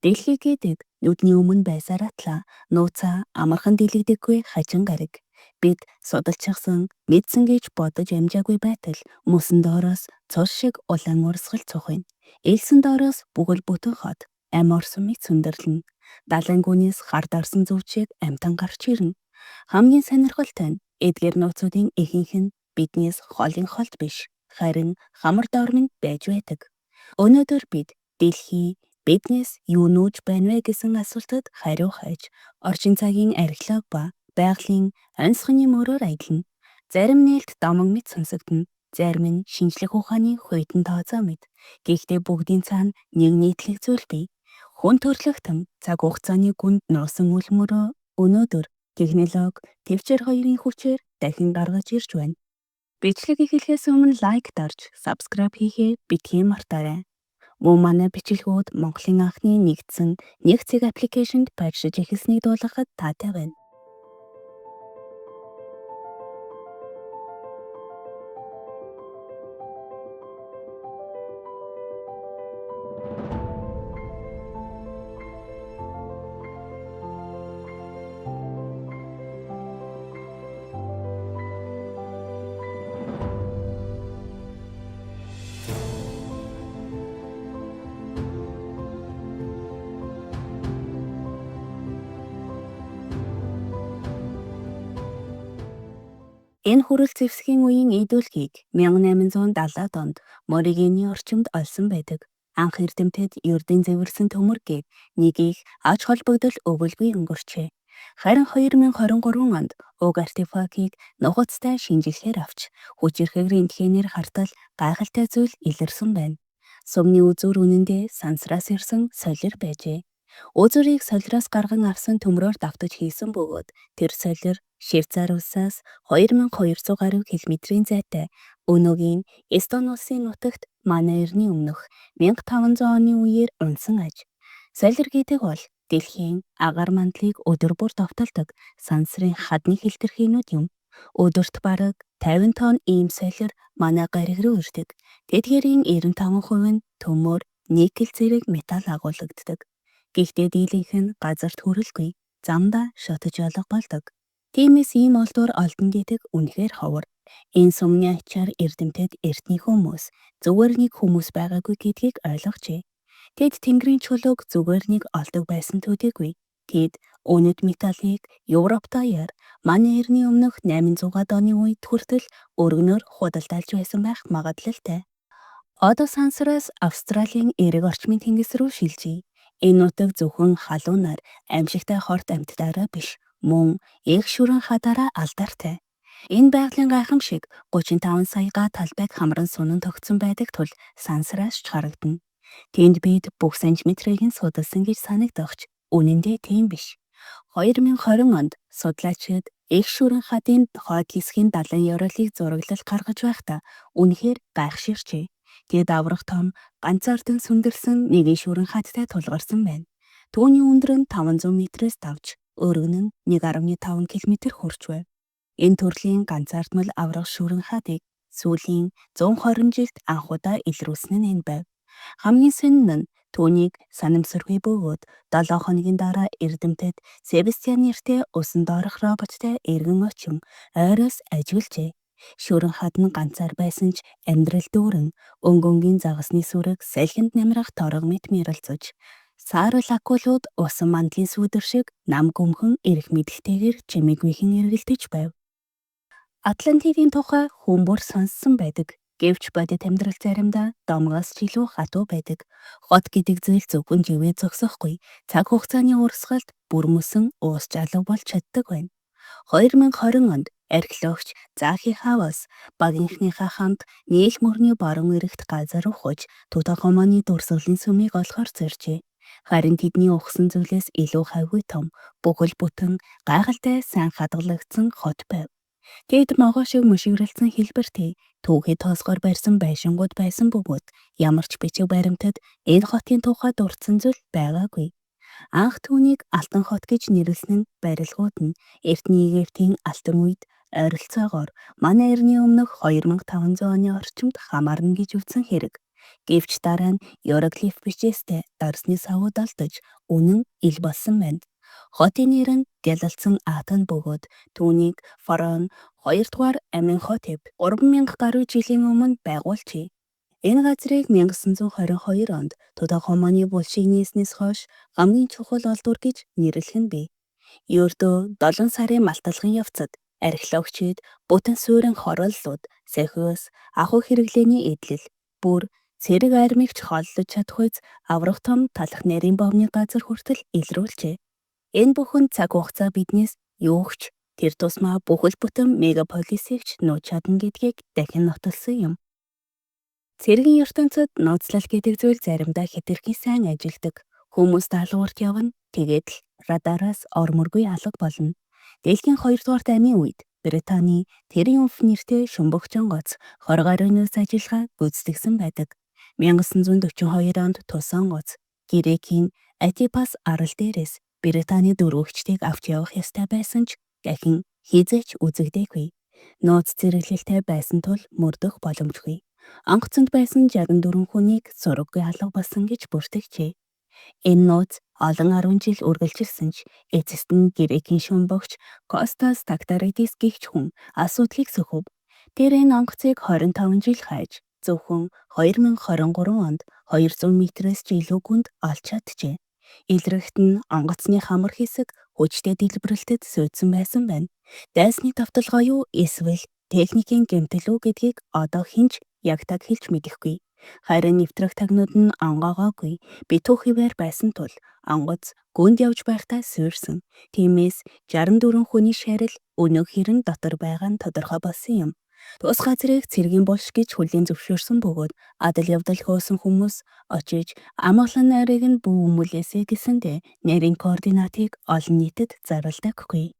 Дэлхий гэдэг нүдний өмнө байсараатлаа нууцаа амархан дэлгдэггүй хажин гариг. Бид судалчихсан, мэдсэн гэж бодож амжаагүй байтал мөсөн доороос цус шиг улаан урсгал цухна. Элсэн доороос бүгэл бүтэн хот ам орсон мэт сүндэрлэн. Далайн гүнээс хард орсон зүвчийг амтан гарч ирнэ. Хамгийн сонирхолтой нь эдгээр нууцуудын ихэнх нь биднээс холын холт биш, харин хамар дормонд байж байдаг. Өнөөдөр бид дэлхий биднээс юу нүүж байна вэ гэсэн асуултад хариу хайж, орчин цагийн археолог ба байгалийн онцгойн мөрөөр аялна. Зарим нээлт домон мэт сонсогдно, зарим нь шинжлэх ухааны хуйтан тооцоо мэт. Гэхдээ бүгдийн цаана нэг нийтлэг зүйл бий. Хүн төрлөختөн цаг хугацааны гүнд нуусан үл мөрөө өнөөдөр технологи төвчээр хоёрын хүчээр дахин гаргаж ирж байна. Бичлэг эхлэхээс өмнө лайк дарж, subscribe хийхээ битгий мартаарай. Мөн манай бичлэгүүд Монголын анхны нэгдсэн нэг цэг аппликейшнд байршиж эхэлснийг дуулгахад таатай байна. Энэ хүрэл зэвсгийн үеийн идүүлгийг 1870-аад онд Моригений орчимд олсон байдаг. Анх эрдэмтэд ердийн зэвэрсэн төмөр гээд нэгийг аж холбогдол өгүүлгүй өнгөрчээ. Харин 2023 онд уг артефактыг нухацтай шинжилгээр авч хүчирхэг рентгенээр хартал гайхалтай зүйл илэрсэн байна. Сумны үзүүр үнэндээ сансраас ирсэн солир байжээ. Үзүүрийг солироос гарган авсан төмрөөр давтаж хийсэн бөгөөд тэр солир Швейцар улсаас 2200 гаруй километрийн зайтай өнөөгийн Эстони улсын нутагт манай эртний өмнөх 1500 оны үеэр унсан аж. Солир гэдэг бол дэлхийн агаар мандлыг өдөр бүр довтолдог сансрын хадны хилтерхийнүүд юм. Өдөрт бараг 50 тонн ийм солир манай гариг руу ирдэг. Тэдгээрийн 95% нь төмөр, никель зэрэг металл агуулгаддаг. Гэхдээ дийлэнх нь газарт хүрэлгүй, замдаа шатаж олго болдог. Тиймээс ийм олдуур олдон гэдэг үнэхээр ховор. Энэ сумны ачаар эрдэмтэд эртний хүмүүс зүгээр нэг хүмүүс байгаагүй гэдгийг ойлгожээ. Тэд тэнгэрийн чулууг зүгээр нэг олдог байсан төдийгүй. Тэд өнөд металлыг Европ даяар манай эртний өмнөх 800-аад оны үед хүртэл өргөнөөр худалдаалж байсан байх магадлалтай. Одоо сансраас Австралийн эрэг орчмын тэнгис рүү шилжиж. Энэ нутаг зөвхөн халуунаар амьжигтай хорт амьтдаараа биш, мөн их шүрэн хадаараа алдартай. Энэ байгалийн гайхамшиг 35 саяга талбайг хамран сунан тогтсон байдаг тул сансраас ч харагдана. Тэнд бид бүх сантиметрийг нь судалсан гэж санагдагч үнэндээ тийм биш. 2020 онд судлаачид их шүрэн хадын хойд хэсгийн далайн ёроолыг зураглалт гаргаж байхдаа үнэхээр гайхширчээ. Тэд аврах том ганцаардан сүндэрсэн нэгэн шүрэн хадтай тулгарсан байна. Түүний өндөр нь 500 метрээс давж, өргөн нь 1.5 км хүрч байв. Энэ төрлийн ганцаардмал аврах шүрэн хадыг сүүлийн 120 жилд анхудаа илрүүлсэн нь энэ байв. Хамгийн сонин нь түүнийг санамсаргүй бөгөөд 7 хоногийн дараа эрдэмтэд Себастьян нэртэй усан доорох роботтой эргэн очин ойроос ажиглжээ. Шүрэн хад нь ганцаар байсан ч амьдрал дүүрэн өнгөнгийн загасны сүрэг салхинд намрах торог мэт мэрэлцэж. Саарал акулууд усан мандлын сүүдэр шиг нам гүмхэн эрх мэдэлтэйгээр чимээгүйхэн эргэлдэж байв. Атлантидын тухай хүн бүр сонссон байдаг. Гэвч бодит амьдрал заримдаа домгоос ч илүү хатуу байдаг. Хот гэдэг зүйл зөвхөн живээ зогсохгүй, цаг хугацааны урсгалд бүр мөсөн уус жалуу болж чаддаг байна. 2020 онд археологч Захи Хавас багийнхныхаа хамт нийл мөрний баруун эрэгт газар ухаж Тутанхамоны дурсгалын сүмийг олохоор зоржээ. Харин тэдний ухсан зүйлээс илүү хавгүй том, бүхэл бүтэн, гайхалтай сайн хадгалагдсан хот байв. Тэд могоо шиг мөшигрэлцэн хэлбэртэй түүхий тоосгоор барьсан байшингууд байсан бөгөөд ямар ч бичиг баримтад энэ хотын тухай дурдсан зүйл байгаагүй. Анх түүнийг Алтан хот гэж нэрлсэн нь барилгууд нь эртний Египтийн алтан үед ойролцоогоор манай эртний өмнөх 2500 оны орчимд хамаарна гэж үзсэн хэрэг. Гэвч дараа нь иероглиф бичээстэй дарсны савууд алдаж үнэн ил болсон байна. Хотын нэр нь гялалцсан Атан бөгөөд түүнийг фараон 2-р Аменхотеп 3000 гаруй жилийн өмнө байгуулжээ. Энэ газрыг 1922 онд Тутанхамоны булшийг нээснээс хойш хамгийн чухал олдвор гэж нэрлэх нь бий. Ердөө 7 сарын малталгын явцад археологчид бүтэн суурин хорооллууд, сахиус, ахуй хэрэглээний эдлэл, бүр цэрэг армигч хооллож чадахүйц аврах том талах нарийн бовны газар хүртэл илрүүлжээ. Энэ бүхэн цаг хугацаа биднээс юугч тэр тусмаа бүхэл бүтэн мегаполисийг ч нууж чадна гэдгийг дахин нотолсон юм. Цэргийн ертөнцид нууцлал гэдэг зүйл заримдаа хэтэрхий сайн ажилдаг. Хүмүүс даалгаварт явна, тэгээд л радараас орморгүй алга болно. Дэлхийн 2-р дайны үед Британий Триумф нэртэй шумбагчийн гоц 20 гаруй нөөц ажиллагаа гүйцэтгэсэн байдаг. 1942 онд тусан гоц Грекийн Атипас арал дээрээс Британий дөрвөгчдийг авч явах ёстой байсан ч дахин хизээч үзэгдээгүй. Нууц зэрэглэлтэй байсан тул мөрдөх боломжгүй. Онгоцонд байсан 64 хүнийг сураггүй алга болсон гэж бүртгэжээ. Энэ нууц олон 10 жил үргэлжилсэн ч эцэст нь Грекийн шумбагч Костас Тактаридис гэгч хүн асуудлыг сөхөв. Тэр энэ онгоцыг 25 жил хайж зөвхөн 2023 онд 200 метрээс ч илүү гүнд олж чаджээ. Илрэгт нь онгоцны хамар хэсэг хүчтэй дэлбэрэлтэд сүйдсэн байсан байна. Дайсны тавталгаа юу эсвэл техникийн гэмтэл үү гэдгийг одоо хинч яг таг хэлж мэдэхгүй. Харин нэвтрэх тагнууд нь онгоогоогүй, битүү хിവэр байсан тул онгоц гүнд явж байхдаа суурсан. Тиймээс 64 хүний шарил өнөө хэрэн дотор байгаа нь тодорхой болсон юм. Тус газрыг цэргийн булш гэж хүлээн зөвшөөрсөн бөгөөд адал явдал хөөсөн хүмүүс очиж амгалан найрыг нь бүү өмүүлээсэй гэсэндээ нарийн координатыг олон нийтэд зарлдаггүй.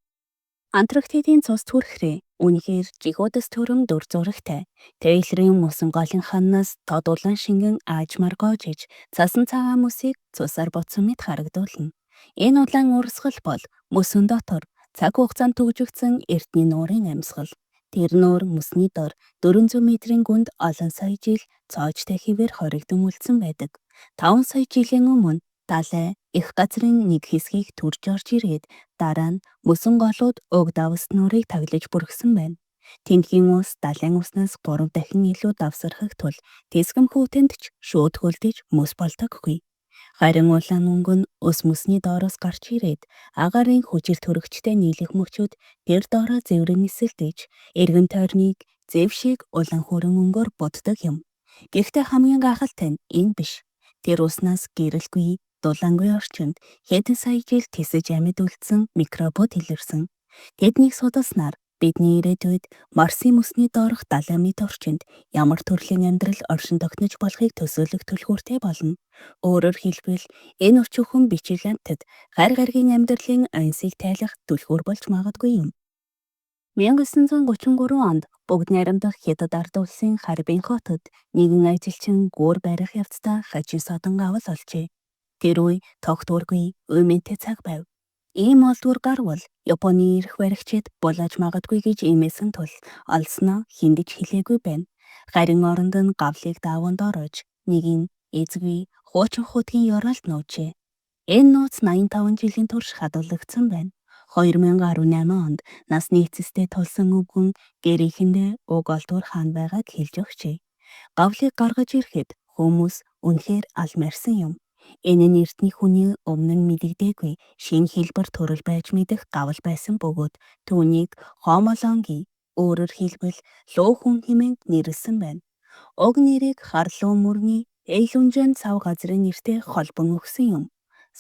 Антарктидын цус түрхрээ үнэхээр жигөөдөс төрөм дүр зурагтай. Тэйлрийн мөсөн голын ханаас тод улаан шингэн аажмаар гоожиж цасан цагаан мөсийг цусаар ботсон мэт харагдуулна. Энэ улаан урсгал бол мөсөн дотор цаг хугацаанд төгжигдсөн эртний нуурын амьсгал. Тэр нуур мөсний дор 400 метрийн гүнд олон сая жил цоожтой хിവэр хоригдон үлдсэн байдаг. 5 сая жилийн өмнө далай их газрын нэг хэсгийг төрж орж ирээд дараа нь мөсөн голууд уг давс нуурыг таглаж бүргсэн байна. Тэнхийн ус далайн уснаас 3 дахин илүү давсархах тул тэсгэм хүүтэнд ч шууд хөлдөж мөс болдоггүй. Харин улаан өнгө нь ус мөсний доороос гарч ирээд агарын хүчил төрөгчтэй нийлэх мөчүүд тэр доороо зэврэн нисэлдэж эргэн тойрныг зэв шиг улаан хүрэн өнгөөр буддаг юм. Гэхдээ хамгийн гайхалтай нь энэ биш. Тэр уснаас гэрэлгүй дулаангүй орчинд хэдэн сая жил тисэж амьд үлдсэн микробууд илэрсэн. Тэднийг судалснаар бидний ирээдүйд Марсын мөсний доорх 70 м орчинд ямар төрлийн амьдрал оршин тогтнож болохыг төсөөлөх түлхүүртэй болно. Өөрөөр хэлбэл энэ өчүүхэн бичил амьтад гар гаргийн амьдралын аюнсыг тайлах түлхүүр болж магадгүй юм. 1933 онд бүгд найрамдах Хятад ард улсын Харбин хотод нэгэн ажилчин гүүр барих явцдаа хажуу содон авал олжээ. Тэр үе тогтворгүй уймэнтэй цаг байв. Ийм олдвор гарвал Японы эрх баригчид булааж магадгүй гэж иймээсэн тул олсноо хиндэж хэлээгүй байна. Харин оронд нь гавлыг дааванд орож нэг нь эзгүй хуучин хутгийн ёроолд нуужээ. Энэ нууц 85 жилийн турш хадгалагдсан байна. 2018 онд насны эцэстээ тулсан өвгөн гэрээхэндээ уг олдвор хаана байгааг хэлж өгчээ. Гавлыг гаргаж ирэхэд хүмүүс үнэхээр алмаарсан юм. Энэ нь эртний хүний өмнө нь мэдэгдээгүй шинэ хэлбэр төрөл байж мэдэх гавл байсан бөгөөд түүнийг хомолонги өөрөөр хэлбэл луу хүн хэмээн нэрлсэн байна. Уг нэрийг харлуу мөрний Эйлүнжэн цав газрын нэртэй холбон өгсөн юм.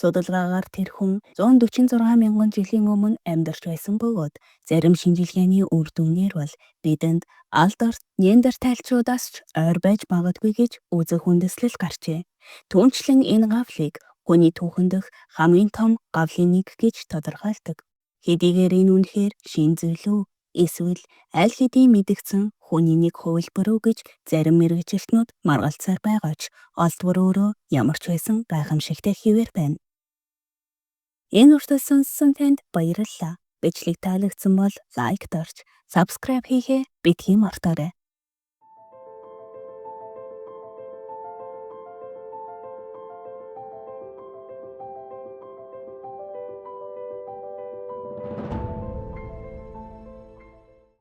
Судалгаагаар тэр хүн 146 мянган жилийн өмнө амьдарч байсан бөгөөд зарим шинжилгээний үр дүнээр бол бидэнд алд орт неандертальчуудаас ч ойр байж магадгүй гэж үзэх үндэслэл гарчээ. Түүнчлэн энэ гавлыг хүний түүхэн дэх хамгийн том гавлын нэг гэж тодорхойлдог. Хэдийгээр энэ үнэхээр шин зүйл үү эсвэл аль хэдийн мэдэгдсэн хүний нэг хувилбар үү гэж зарим мэргэжилтнүүд маргалцаар байгаа ч олдвор өөрөө ямар ч байсан гайхамшигтай хിവэр байна. Энэ үртэл сонссон танд баярлалаа. Бичлэг таалагдсан бол лайк дарж, subscribe хийхээ битгий мартаарай.